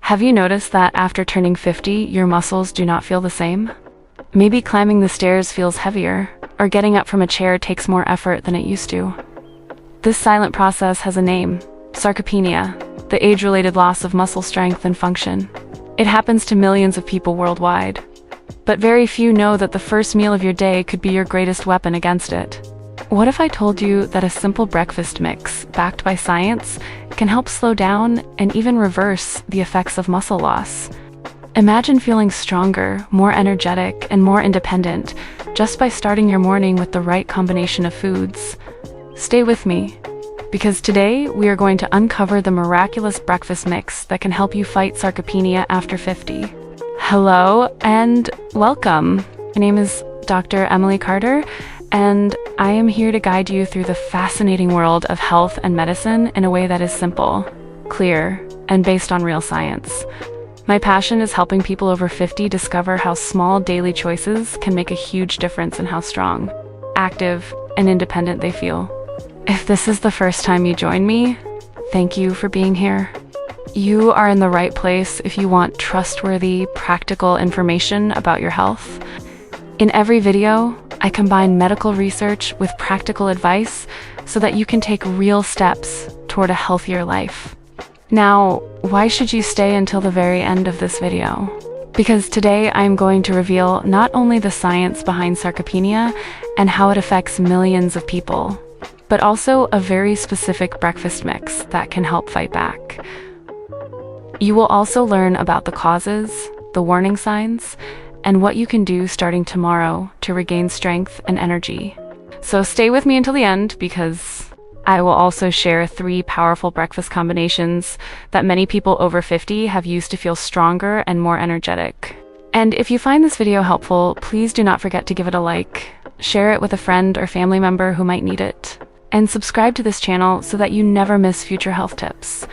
Have you noticed that after turning 50, your muscles do not feel the same? Maybe climbing the stairs feels heavier, or getting up from a chair takes more effort than it used to. This silent process has a name: sarcopenia, the age-related loss of muscle strength and function. It happens to millions of people worldwide. But very few know that the first meal of your day could be your greatest weapon against it. What if I told you that a simple breakfast mix, backed by science, can help slow down and even reverse the effects of muscle loss? Imagine feeling stronger, more energetic, and more independent just by starting your morning with the right combination of foods. Stay with me, because today we are going to uncover the miraculous breakfast mix that can help you fight sarcopenia after 50. Hello and welcome. My name is Dr. Emily Carter, and I am here to guide you through the fascinating world of health and medicine in a way that is simple, clear, and based on real science. My passion is helping people over 50 discover how small daily choices can make a huge difference in how strong, active, and independent they feel. If this is the first time you join me, thank you for being here. You are in the right place if you want trustworthy, practical information about your health. In every video, I combine medical research with practical advice so that you can take real steps toward a healthier life. Now, why should you stay until the very end of this video? Because today I'm going to reveal not only the science behind sarcopenia and how it affects millions of people, but also a very specific breakfast mix that can help fight back. You will also learn about the causes, the warning signs, and what you can do starting tomorrow to regain strength and energy. So stay with me until the end, because I will also share 3 powerful breakfast combinations that many people over 50 have used to feel stronger and more energetic. And if you find this video helpful, please do not forget to give it a like, share it with a friend or family member who might need it, and subscribe to this channel so that you never miss future health tips.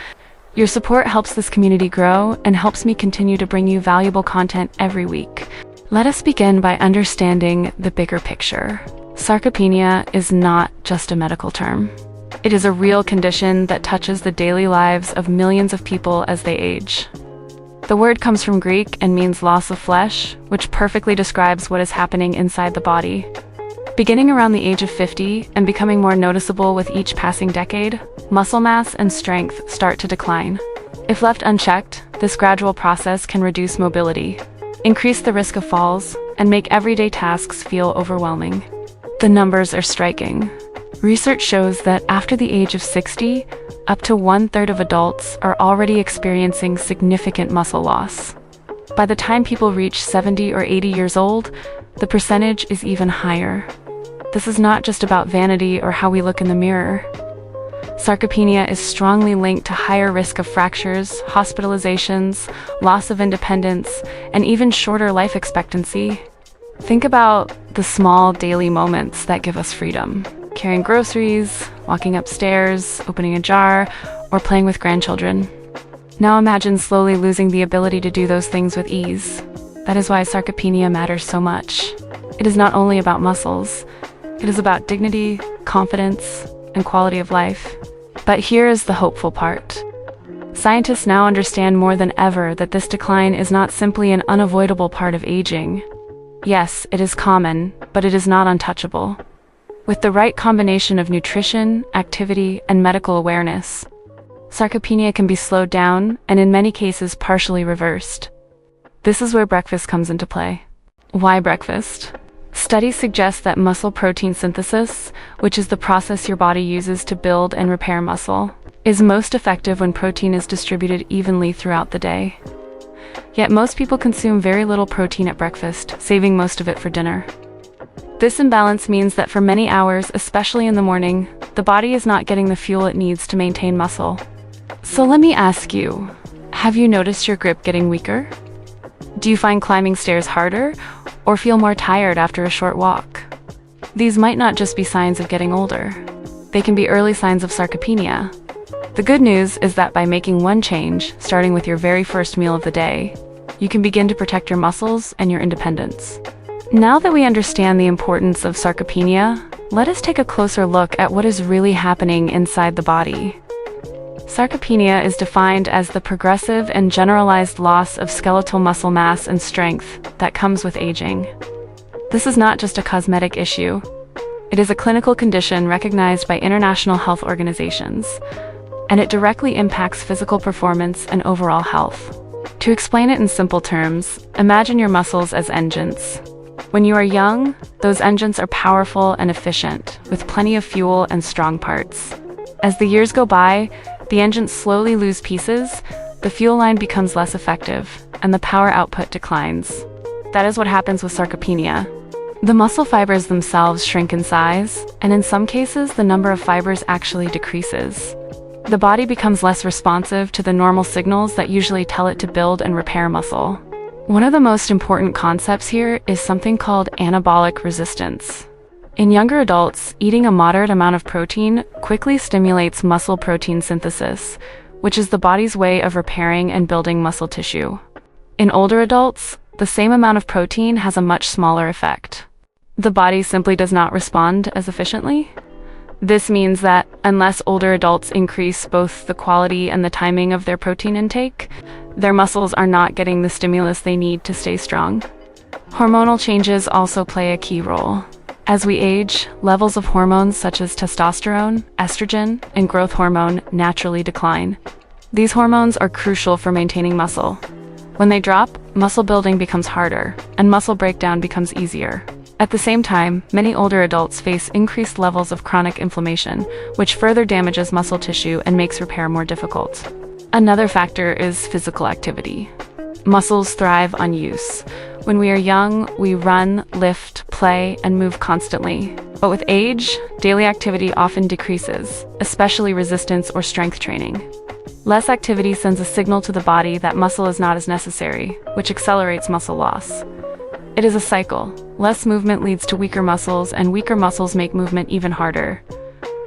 Your support helps this community grow and helps me continue to bring you valuable content every week. Let us begin by understanding the bigger picture. Sarcopenia is not just a medical term. It is a real condition that touches the daily lives of millions of people as they age. The word comes from Greek and means loss of flesh, which perfectly describes what is happening inside the body. Beginning around the age of 50 and becoming more noticeable with each passing decade, muscle mass and strength start to decline. If left unchecked, this gradual process can reduce mobility, increase the risk of falls, and make everyday tasks feel overwhelming. The numbers are striking. Research shows that after the age of 60, up to 1/3 of adults are already experiencing significant muscle loss. By the time people reach 70 or 80 years old, the percentage is even higher. This is not just about vanity or how we look in the mirror. Sarcopenia is strongly linked to higher risk of fractures, hospitalizations, loss of independence, and even shorter life expectancy. Think about the small daily moments that give us freedom: carrying groceries, walking upstairs, opening a jar, or playing with grandchildren. Now imagine slowly losing the ability to do those things with ease. That is why sarcopenia matters so much. It is not only about muscles. It is about dignity, confidence, and quality of life. But here is the hopeful part. Scientists now understand more than ever that this decline is not simply an unavoidable part of aging. Yes, it is common, but it is not untouchable. With the right combination of nutrition, activity, and medical awareness, sarcopenia can be slowed down and in many cases partially reversed. This is where breakfast comes into play. Why breakfast? Studies suggest that muscle protein synthesis, which is the process your body uses to build and repair muscle, is most effective when protein is distributed evenly throughout the day. Yet most people consume very little protein at breakfast, saving most of it for dinner. This imbalance means that for many hours, especially in the morning, the body is not getting the fuel it needs to maintain muscle. So let me ask you, have you noticed your grip getting weaker? Do you find climbing stairs harder, or feel more tired after a short walk? These might not just be signs of getting older. They can be early signs of sarcopenia. The good news is that by making one change, starting with your very first meal of the day, you can begin to protect your muscles and your independence. Now that we understand the importance of sarcopenia, let us take a closer look at what is really happening inside the body. Sarcopenia is defined as the progressive and generalized loss of skeletal muscle mass and strength that comes with aging. This is not just a cosmetic issue. It is a clinical condition recognized by international health organizations, and it directly impacts physical performance and overall health. To explain it in simple terms, imagine your muscles as engines. When you are young, those engines are powerful and efficient, with plenty of fuel and strong parts. As the years go by, the engines slowly lose pieces, the fuel line becomes less effective, and the power output declines. That is what happens with sarcopenia. The muscle fibers themselves shrink in size, and in some cases, the number of fibers actually decreases. The body becomes less responsive to the normal signals that usually tell it to build and repair muscle. One of the most important concepts here is something called anabolic resistance. In younger adults, eating a moderate amount of protein quickly stimulates muscle protein synthesis, which is the body's way of repairing and building muscle tissue. In older adults, the same amount of protein has a much smaller effect. The body simply does not respond as efficiently. This means that unless older adults increase both the quality and the timing of their protein intake, their muscles are not getting the stimulus they need to stay strong. Hormonal changes also play a key role. As we age, levels of hormones such as testosterone, estrogen, and growth hormone naturally decline. These hormones are crucial for maintaining muscle. When they drop, muscle building becomes harder, and muscle breakdown becomes easier. At the same time, many older adults face increased levels of chronic inflammation, which further damages muscle tissue and makes repair more difficult. Another factor is physical activity. Muscles thrive on use. When we are young, we run, lift, play, and move constantly. But with age, daily activity often decreases, especially resistance or strength training. Less activity sends a signal to the body that muscle is not as necessary, which accelerates muscle loss. It is a cycle. Less movement leads to weaker muscles, and weaker muscles make movement even harder.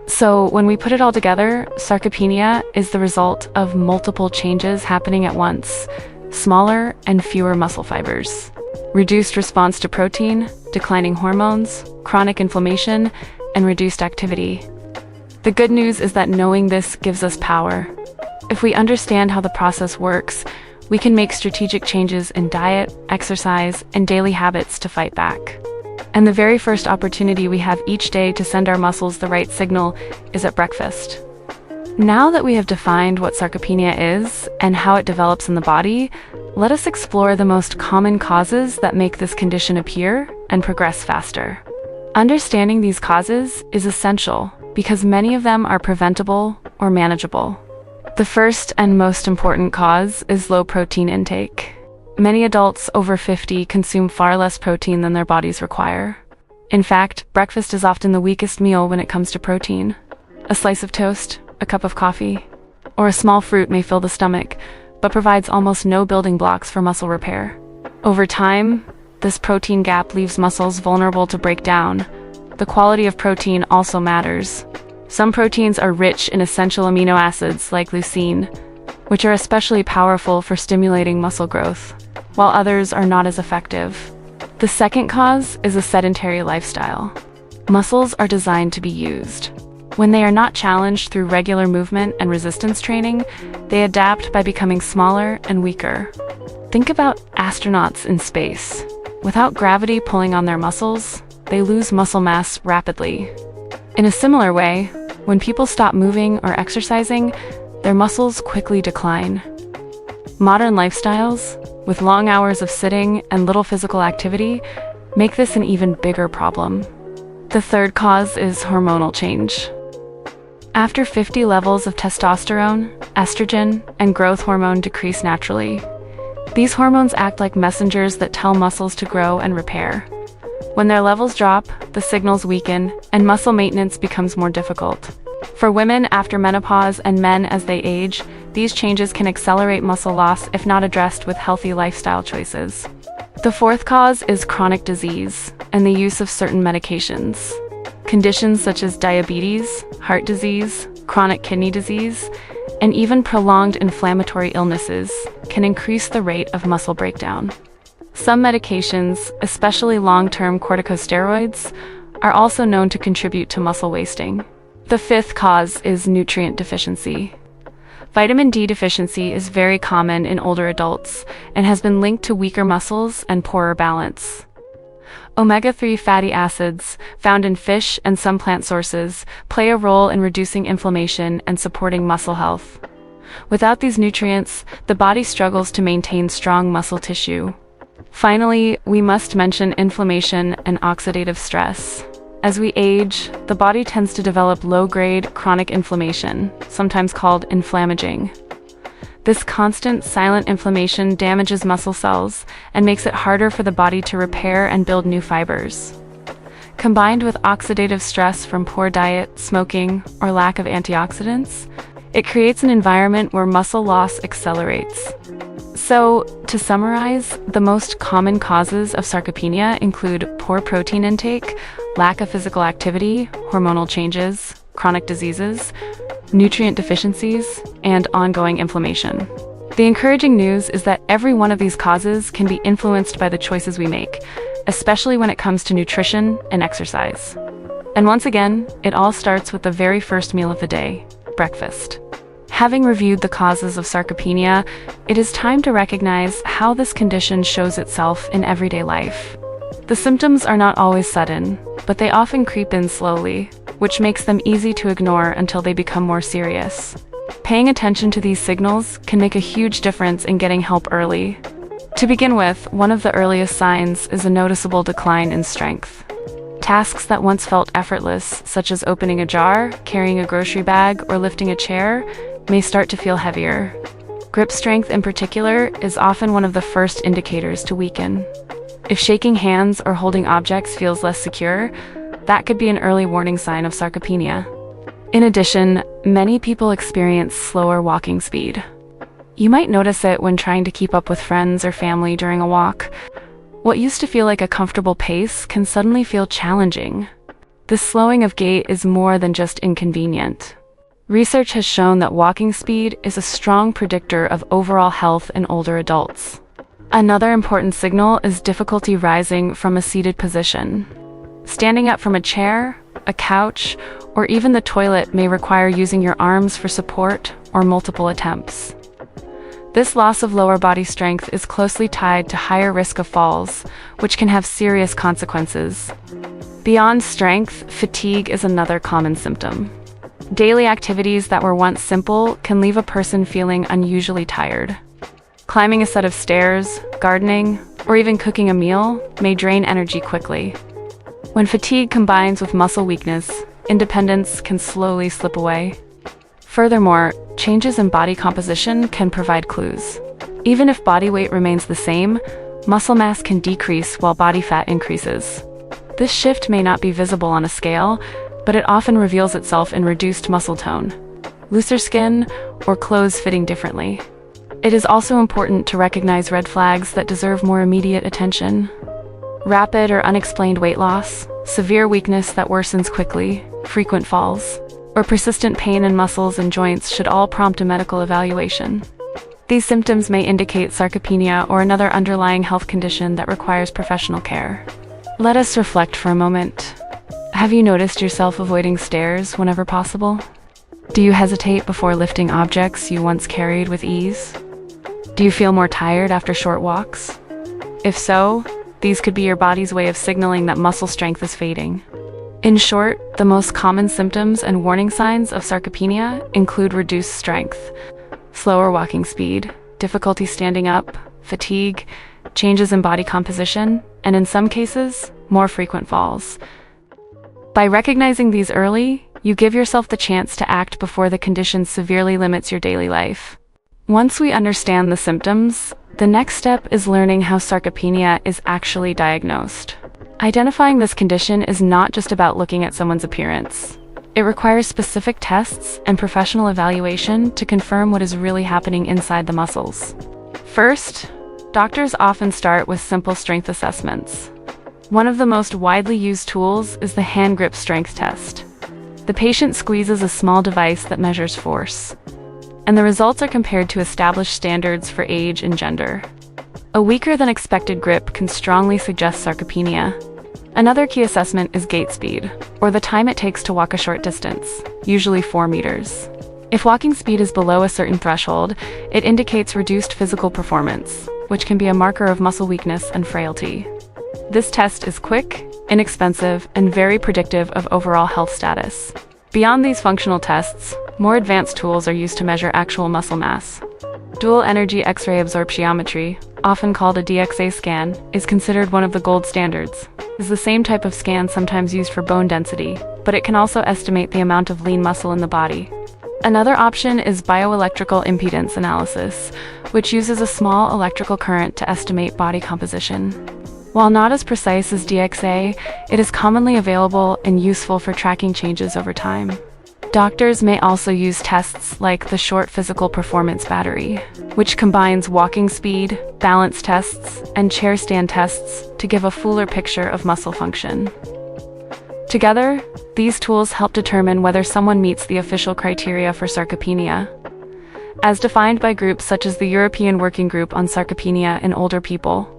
So, when we put it all together, sarcopenia is the result of multiple changes happening at once: smaller and fewer muscle fibers, reduced response to protein, declining hormones, chronic inflammation, and reduced activity. The good news is that knowing this gives us power. If we understand how the process works, we can make strategic changes in diet, exercise, and daily habits to fight back. And the very first opportunity we have each day to send our muscles the right signal is at breakfast. Now that we have defined what sarcopenia is and how it develops in the body, let us explore the most common causes that make this condition appear and progress faster. Understanding these causes is essential because many of them are preventable or manageable. The first and most important cause is low protein intake. Many adults over 50 consume far less protein than their bodies require. In fact, breakfast is often the weakest meal when it comes to protein. A slice of toast, a cup of coffee, or a small fruit may fill the stomach, but provides almost no building blocks for muscle repair. Over time, this protein gap leaves muscles vulnerable to break down. The quality of protein also matters. Some proteins are rich in essential amino acids like leucine, which are especially powerful for stimulating muscle growth, while others are not as effective. The second cause is a sedentary lifestyle. Muscles are designed to be used. When they are not challenged through regular movement and resistance training, they adapt by becoming smaller and weaker. Think about astronauts in space. Without gravity pulling on their muscles, they lose muscle mass rapidly. In a similar way, when people stop moving or exercising, their muscles quickly decline. Modern lifestyles, with long hours of sitting and little physical activity, make this an even bigger problem. The third cause is hormonal change. After 50, levels of testosterone, estrogen, and growth hormone decrease naturally. These hormones act like messengers that tell muscles to grow and repair. When their levels drop, the signals weaken, and muscle maintenance becomes more difficult. For women after menopause and men as they age, these changes can accelerate muscle loss if not addressed with healthy lifestyle choices. The fourth cause is chronic disease and the use of certain medications. Conditions such as diabetes, heart disease, chronic kidney disease, and even prolonged inflammatory illnesses can increase the rate of muscle breakdown. Some medications, especially long-term corticosteroids, are also known to contribute to muscle wasting. The fifth cause is nutrient deficiency. Vitamin D deficiency is very common in older adults and has been linked to weaker muscles and poorer balance. Omega-3 fatty acids, found in fish and some plant sources, play a role in reducing inflammation and supporting muscle health. Without these nutrients, the body struggles to maintain strong muscle tissue. Finally, we must mention inflammation and oxidative stress. As we age, the body tends to develop low-grade chronic inflammation, sometimes called inflammaging. This constant, silent inflammation damages muscle cells and makes it harder for the body to repair and build new fibers. Combined with oxidative stress from poor diet, smoking, or lack of antioxidants, it creates an environment where muscle loss accelerates. So, to summarize, the most common causes of sarcopenia include poor protein intake, lack of physical activity, hormonal changes, chronic diseases, nutrient deficiencies, and ongoing inflammation. The encouraging news is that every one of these causes can be influenced by the choices we make, especially when it comes to nutrition and exercise. And once again, it all starts with the very first meal of the day, breakfast. Having reviewed the causes of sarcopenia, it is time to recognize how this condition shows itself in everyday life. The symptoms are not always sudden, but they often creep in slowly, which makes them easy to ignore until they become more serious. Paying attention to these signals can make a huge difference in getting help early. To begin with, one of the earliest signs is a noticeable decline in strength. Tasks that once felt effortless, such as opening a jar, carrying a grocery bag, or lifting a chair, may start to feel heavier. Grip strength in particular is often one of the first indicators to weaken. If shaking hands or holding objects feels less secure, that could be an early warning sign of sarcopenia. In addition, many people experience slower walking speed. You might notice it when trying to keep up with friends or family during a walk. What used to feel like a comfortable pace can suddenly feel challenging. This slowing of gait is more than just inconvenient. Research has shown that walking speed is a strong predictor of overall health in older adults. Another important signal is difficulty rising from a seated position. Standing up from a chair, a couch, or even the toilet may require using your arms for support or multiple attempts. This loss of lower body strength is closely tied to higher risk of falls, which can have serious consequences. Beyond strength, fatigue is another common symptom. Daily activities that were once simple can leave a person feeling unusually tired. Climbing a set of stairs, gardening, or even cooking a meal may drain energy quickly. When fatigue combines with muscle weakness, independence can slowly slip away. Furthermore, changes in body composition can provide clues. Even if body weight remains the same, muscle mass can decrease while body fat increases. This shift may not be visible on a scale, but it often reveals itself in reduced muscle tone, looser skin, or clothes fitting differently. It is also important to recognize red flags that deserve more immediate attention. Rapid or unexplained weight loss, severe weakness that worsens quickly, frequent falls, or persistent pain in muscles and joints should all prompt a medical evaluation. These symptoms may indicate sarcopenia or another underlying health condition that requires professional care. Let us reflect for a moment. Have you noticed yourself avoiding stairs whenever possible? Do you hesitate before lifting objects you once carried with ease? Do you feel more tired after short walks? If so, these could be your body's way of signaling that muscle strength is fading. In short, the most common symptoms and warning signs of sarcopenia include reduced strength, slower walking speed, difficulty standing up, fatigue, changes in body composition, and in some cases, more frequent falls. By recognizing these early, you give yourself the chance to act before the condition severely limits your daily life. Once we understand the symptoms, the next step is learning how sarcopenia is actually diagnosed. Identifying this condition is not just about looking at someone's appearance. It requires specific tests and professional evaluation to confirm what is really happening inside the muscles. First, doctors often start with simple strength assessments. One of the most widely used tools is the hand grip strength test. The patient squeezes a small device that measures force, and the results are compared to established standards for age and gender. A weaker than expected grip can strongly suggest sarcopenia. Another key assessment is gait speed, or the time it takes to walk a short distance, usually 4 meters. If walking speed is below a certain threshold, it indicates reduced physical performance, which can be a marker of muscle weakness and frailty. This test is quick, inexpensive, and very predictive of overall health status. Beyond these functional tests, more advanced tools are used to measure actual muscle mass. Dual energy X-ray absorptiometry, often called a DXA scan, is considered one of the gold standards. It is the same type of scan sometimes used for bone density, but it can also estimate the amount of lean muscle in the body. Another option is bioelectrical impedance analysis, which uses a small electrical current to estimate body composition. While not as precise as DXA, it is commonly available and useful for tracking changes over time. Doctors may also use tests like the Short Physical Performance Battery, which combines walking speed, balance tests, and chair stand tests to give a fuller picture of muscle function. Together, these tools help determine whether someone meets the official criteria for sarcopenia, as defined by groups such as the European Working Group on Sarcopenia in Older People.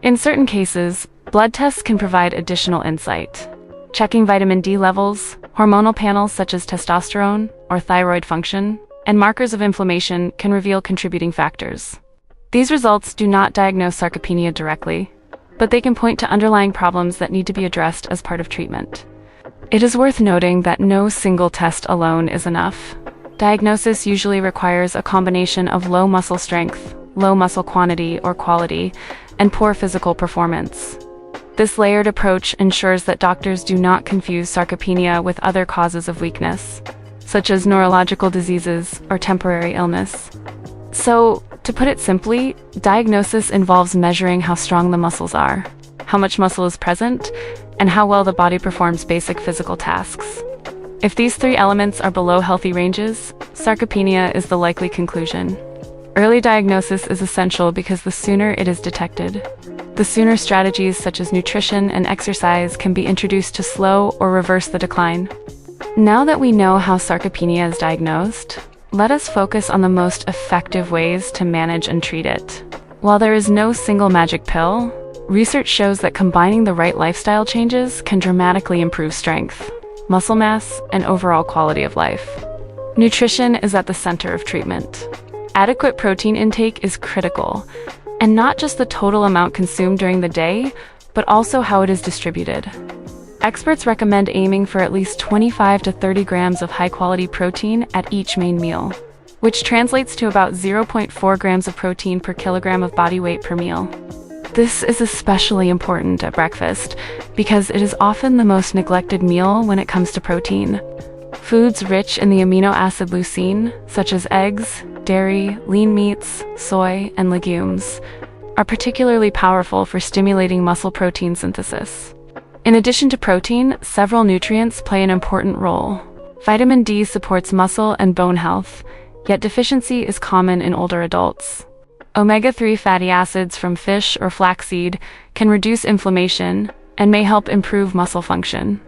In certain cases, blood tests can provide additional insight. Checking vitamin D levels, hormonal panels such as testosterone or thyroid function, and markers of inflammation can reveal contributing factors. These results do not diagnose sarcopenia directly, but they can point to underlying problems that need to be addressed as part of treatment. It is worth noting that no single test alone is enough. Diagnosis usually requires a combination of low muscle strength, low muscle quantity or quality, and poor physical performance. This layered approach ensures that doctors do not confuse sarcopenia with other causes of weakness, such as neurological diseases or temporary illness. So, to put it simply, diagnosis involves measuring how strong the muscles are, how much muscle is present, and how well the body performs basic physical tasks. If these three elements are below healthy ranges, sarcopenia is the likely conclusion. Early diagnosis is essential because the sooner it is detected, the sooner strategies such as nutrition and exercise can be introduced to slow or reverse the decline. Now that we know how sarcopenia is diagnosed, let us focus on the most effective ways to manage and treat it. While there is no single magic pill, research shows that combining the right lifestyle changes can dramatically improve strength, muscle mass, and overall quality of life. Nutrition is at the center of treatment. Adequate protein intake is critical, and not just the total amount consumed during the day, but also how it is distributed. Experts recommend aiming for at least 25 to 30 grams of high-quality protein at each main meal, which translates to about 0.4 grams of protein per kilogram of body weight per meal. This is especially important at breakfast because it is often the most neglected meal when it comes to protein. Foods rich in the amino acid leucine, such as eggs, dairy, lean meats, soy, and legumes, are particularly powerful for stimulating muscle protein synthesis. In addition to protein, several nutrients play an important role. Vitamin D supports muscle and bone health, yet deficiency is common in older adults. Omega-3 fatty acids from fish or flaxseed can reduce inflammation and may help improve muscle function.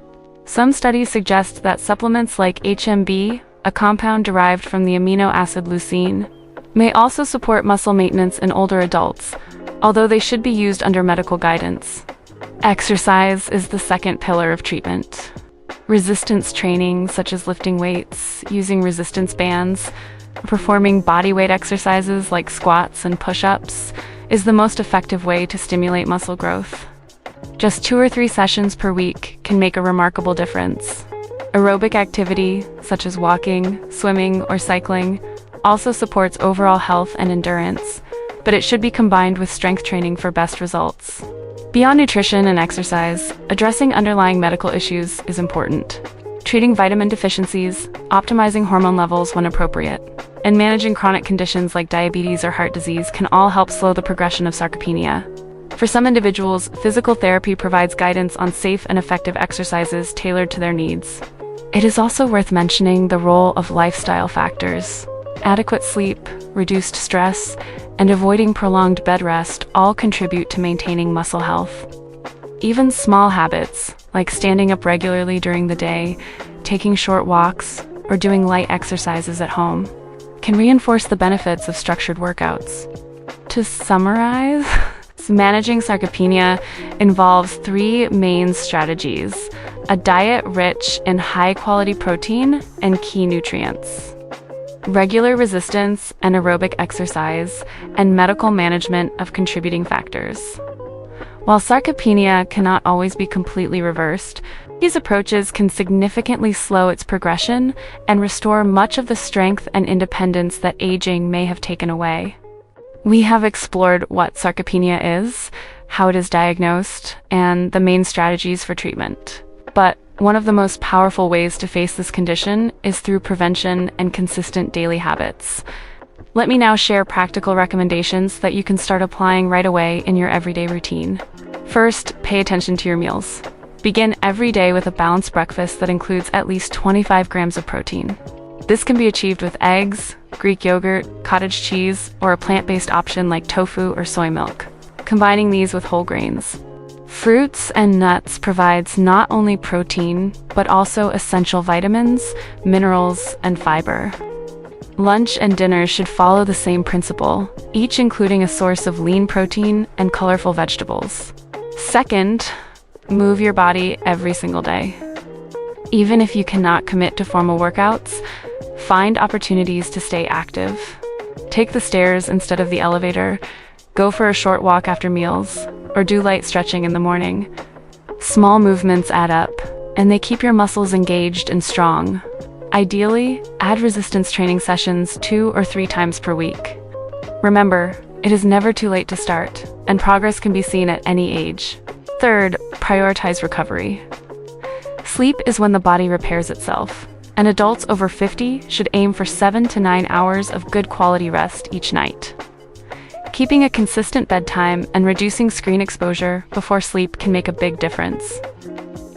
Some studies suggest that supplements like HMB, a compound derived from the amino acid leucine, may also support muscle maintenance in older adults, although they should be used under medical guidance. Exercise is the second pillar of treatment. Resistance training, such as lifting weights, using resistance bands, performing bodyweight exercises like squats and push-ups, is the most effective way to stimulate muscle growth. Just 2 or 3 sessions per week can make a remarkable difference. Aerobic activity, such as walking, swimming, or cycling, also supports overall health and endurance, but it should be combined with strength training for best results. Beyond nutrition and exercise, addressing underlying medical issues is important. Treating vitamin deficiencies, optimizing hormone levels when appropriate, and managing chronic conditions like diabetes or heart disease can all help slow the progression of sarcopenia. For some individuals, physical therapy provides guidance on safe and effective exercises tailored to their needs. It is also worth mentioning the role of lifestyle factors. Adequate sleep, reduced stress, and avoiding prolonged bed rest all contribute to maintaining muscle health. Even small habits, like standing up regularly during the day, taking short walks, or doing light exercises at home, can reinforce the benefits of structured workouts. To summarize, managing sarcopenia involves 3 main strategies: a diet rich in high-quality protein and key nutrients. regular resistance and aerobic exercise, and medical management of contributing factors. While sarcopenia cannot always be completely reversed, these approaches can significantly slow its progression and restore much of the strength and independence that aging may have taken away. We have explored what sarcopenia is, how it is diagnosed, and the main strategies for treatment. But one of the most powerful ways to face this condition is through prevention and consistent daily habits. Let me now share practical recommendations that you can start applying right away in your everyday routine. First, pay attention to your meals. Begin every day with a balanced breakfast that includes at least 25 grams of protein. This can be achieved with eggs, Greek yogurt, cottage cheese, or a plant-based option like tofu or soy milk, combining these with whole grains. Fruits and nuts provides not only protein, but also essential vitamins, minerals, and fiber. Lunch and dinner should follow the same principle, each including a source of lean protein and colorful vegetables. Second, move your body every single day. Even if you cannot commit to formal workouts, find opportunities to stay active. Take the stairs instead of the elevator, go for a short walk after meals, or do light stretching in the morning. Small movements add up, and they keep your muscles engaged and strong. Ideally, add resistance training sessions 2 or 3 times per week. Remember, it is never too late to start, and progress can be seen at any age. Third, prioritize recovery. Sleep is when the body repairs itself, and adults over 50 should aim for 7 to 9 hours of good quality rest each night. Keeping a consistent bedtime and reducing screen exposure before sleep can make a big difference.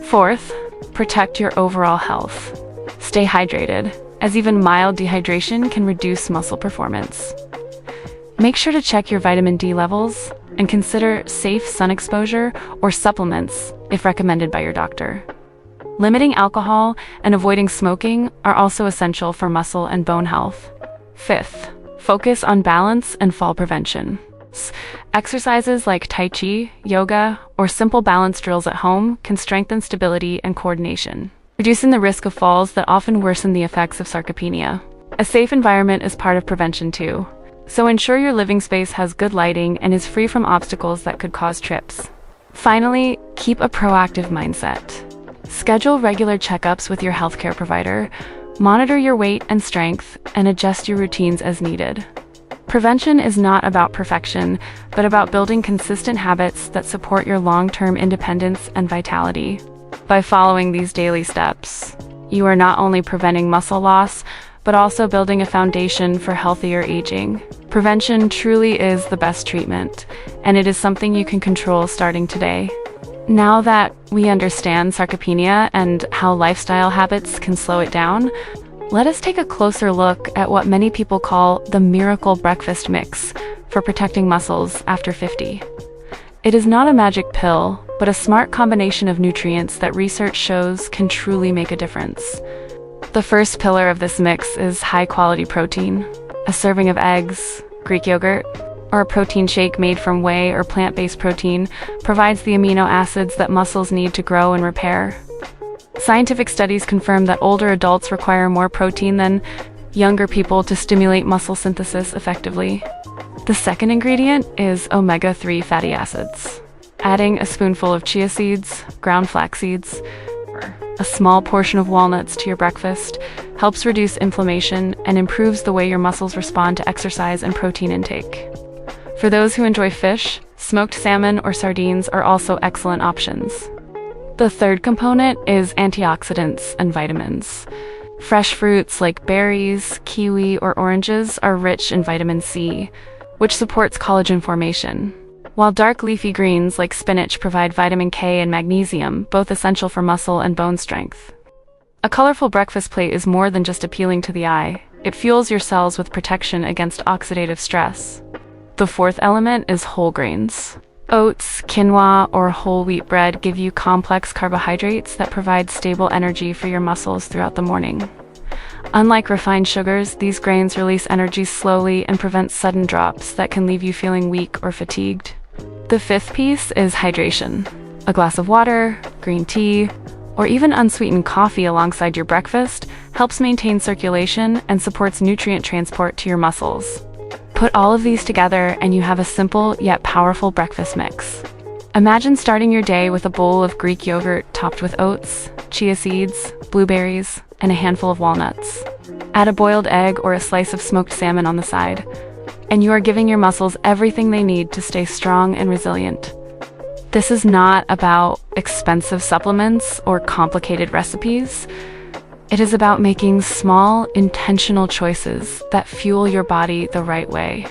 Fourth, protect your overall health. Stay hydrated, as even mild dehydration can reduce muscle performance. Make sure to check your vitamin D levels and consider safe sun exposure or supplements if recommended by your doctor. Limiting alcohol and avoiding smoking are also essential for muscle and bone health. Fifth, focus on balance and fall prevention. Exercises like Tai Chi, yoga, or simple balance drills at home can strengthen stability and coordination, reducing the risk of falls that often worsen the effects of sarcopenia. A safe environment is part of prevention too, so ensure your living space has good lighting and is free from obstacles that could cause trips. Finally, keep a proactive mindset. Schedule regular checkups with your healthcare provider, monitor your weight and strength, and adjust your routines as needed. Prevention is not about perfection, but about building consistent habits that support your long-term independence and vitality. By following these daily steps, you are not only preventing muscle loss, but also building a foundation for healthier aging. Prevention truly is the best treatment, and it is something you can control starting today. Now that we understand sarcopenia and how lifestyle habits can slow it down, let us take a closer look at what many people call the miracle breakfast mix for protecting muscles after 50. It is not a magic pill, but a smart combination of nutrients that research shows can truly make a difference. The first pillar of this mix is high-quality protein. A serving of eggs, Greek yogurt, or a protein shake made from whey or plant-based protein provides the amino acids that muscles need to grow and repair. Scientific studies confirm that older adults require more protein than younger people to stimulate muscle synthesis effectively. The second ingredient is omega-3 fatty acids. Adding a spoonful of chia seeds, ground flax seeds, or a small portion of walnuts to your breakfast helps reduce inflammation and improves the way your muscles respond to exercise and protein intake. For those who enjoy fish, smoked salmon or sardines are also excellent options. The third component is antioxidants and vitamins. Fresh fruits like berries, kiwi, or oranges are rich in vitamin C, which supports collagen formation, while dark leafy greens like spinach provide vitamin K and magnesium, both essential for muscle and bone strength. A colorful breakfast plate is more than just appealing to the eye. It fuels your cells with protection against oxidative stress. The fourth element is whole grains. Oats, quinoa, or whole wheat bread give you complex carbohydrates that provide stable energy for your muscles throughout the morning. Unlike refined sugars, these grains release energy slowly and prevent sudden drops that can leave you feeling weak or fatigued. The fifth piece is hydration. A glass of water, green tea, or even unsweetened coffee alongside your breakfast helps maintain circulation, and supports nutrient transport to your muscles. Put all of these together and you have a simple yet powerful breakfast mix. Imagine starting your day with a bowl of Greek yogurt topped with oats, chia seeds, blueberries, and a handful of walnuts. Add a boiled egg or a slice of smoked salmon on the side, and you are giving your muscles everything they need to stay strong and resilient. This is not about expensive supplements or complicated recipes. It is about making small, intentional choices that fuel your body the right way.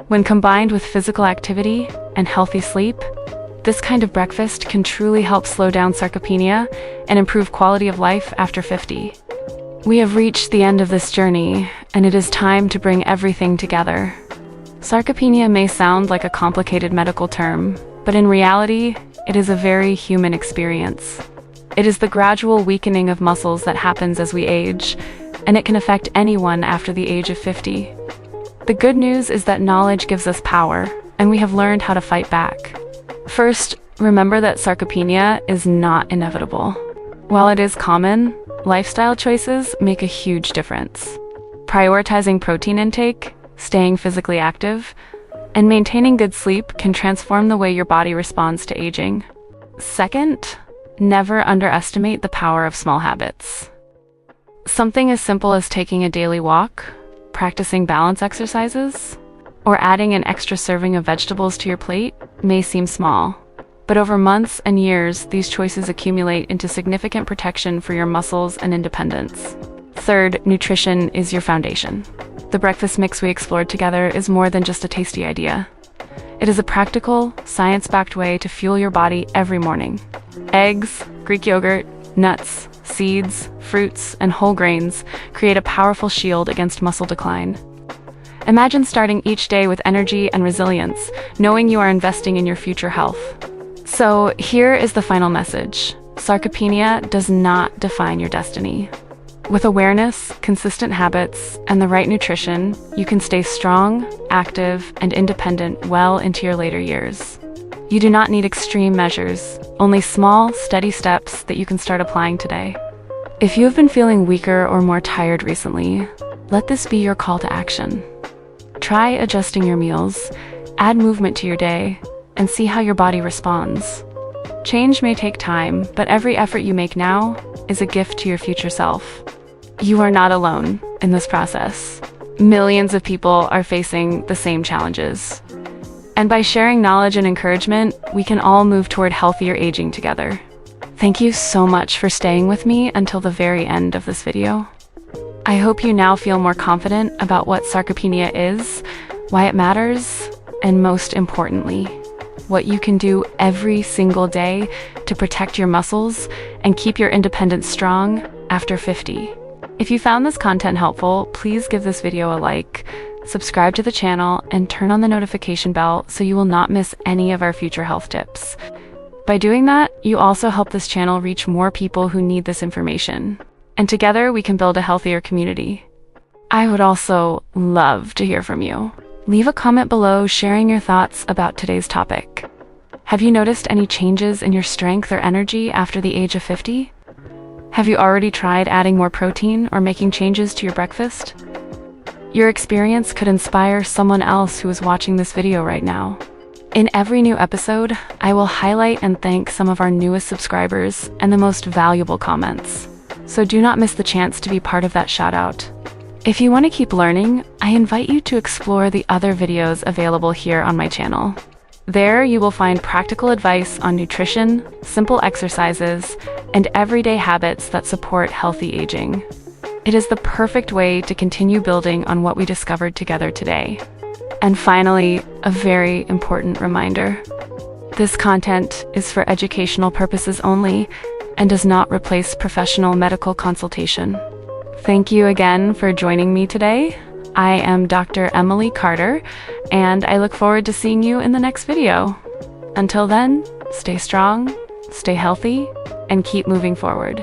When combined with physical activity and healthy sleep, this kind of breakfast can truly help slow down sarcopenia and improve quality of life after 50. We have reached the end of this journey, and it is time to bring everything together. Sarcopenia may sound like a complicated medical term, but in reality, it is a very human experience. It is the gradual weakening of muscles that happens as we age, and it can affect anyone after the age of 50. The good news is that knowledge gives us power, and we have learned how to fight back. First, remember that sarcopenia is not inevitable. While it is common, lifestyle choices make a huge difference. Prioritizing protein intake, staying physically active, and maintaining good sleep can transform the way your body responds to aging. Second, never underestimate the power of small habits. Something as simple as taking a daily walk, practicing balance exercises, or adding an extra serving of vegetables to your plate may seem small, but over months and years, these choices accumulate into significant protection for your muscles and independence. Third, nutrition is your foundation. The breakfast mix we explored together is more than just a tasty idea. It is a practical, science-backed way to fuel your body every morning. Eggs, Greek yogurt, nuts, seeds, fruits, and whole grains create a powerful shield against muscle decline. Imagine starting each day with energy and resilience, knowing you are investing in your future health. So here is the final message. Sarcopenia does not define your destiny. With awareness, consistent habits, and the right nutrition, you can stay strong, active, and independent well into your later years. You do not need extreme measures, only small, steady steps that you can start applying today. If you have been feeling weaker or more tired recently, let this be your call to action. Try adjusting your meals, add movement to your day, and see how your body responds. Change may take time, but every effort you make now is a gift to your future self. You are not alone in this process. Millions of people are facing the same challenges. And by sharing knowledge and encouragement, we can all move toward healthier aging together. Thank you so much for staying with me until the very end of this video. I hope you now feel more confident about what sarcopenia is, why it matters, and most importantly, what you can do every single day to protect your muscles and keep your independence strong after 50. If you found this content helpful, please give this video a like, subscribe to the channel, and turn on the notification bell so you will not miss any of our future health tips. By doing that, you also help this channel reach more people who need this information. And together we can build a healthier community. I would also love to hear from you. Leave a comment below sharing your thoughts about today's topic. Have you noticed any changes in your strength or energy after the age of 50? Have you already tried adding more protein or making changes to your breakfast? Your experience could inspire someone else who is watching this video right now. In every new episode, I will highlight and thank some of our newest subscribers and the most valuable comments. So do not miss the chance to be part of that shout out. If you want to keep learning, I invite you to explore the other videos available here on my channel. There you will find practical advice on nutrition, simple exercises, and everyday habits that support healthy aging. It is the perfect way to continue building on what we discovered together today. And finally, a very important reminder. This content is for educational purposes only and does not replace professional medical consultation. Thank you again for joining me today. I am Dr. Emily Carter, and I look forward to seeing you in the next video. Until then, stay strong, stay healthy, and keep moving forward.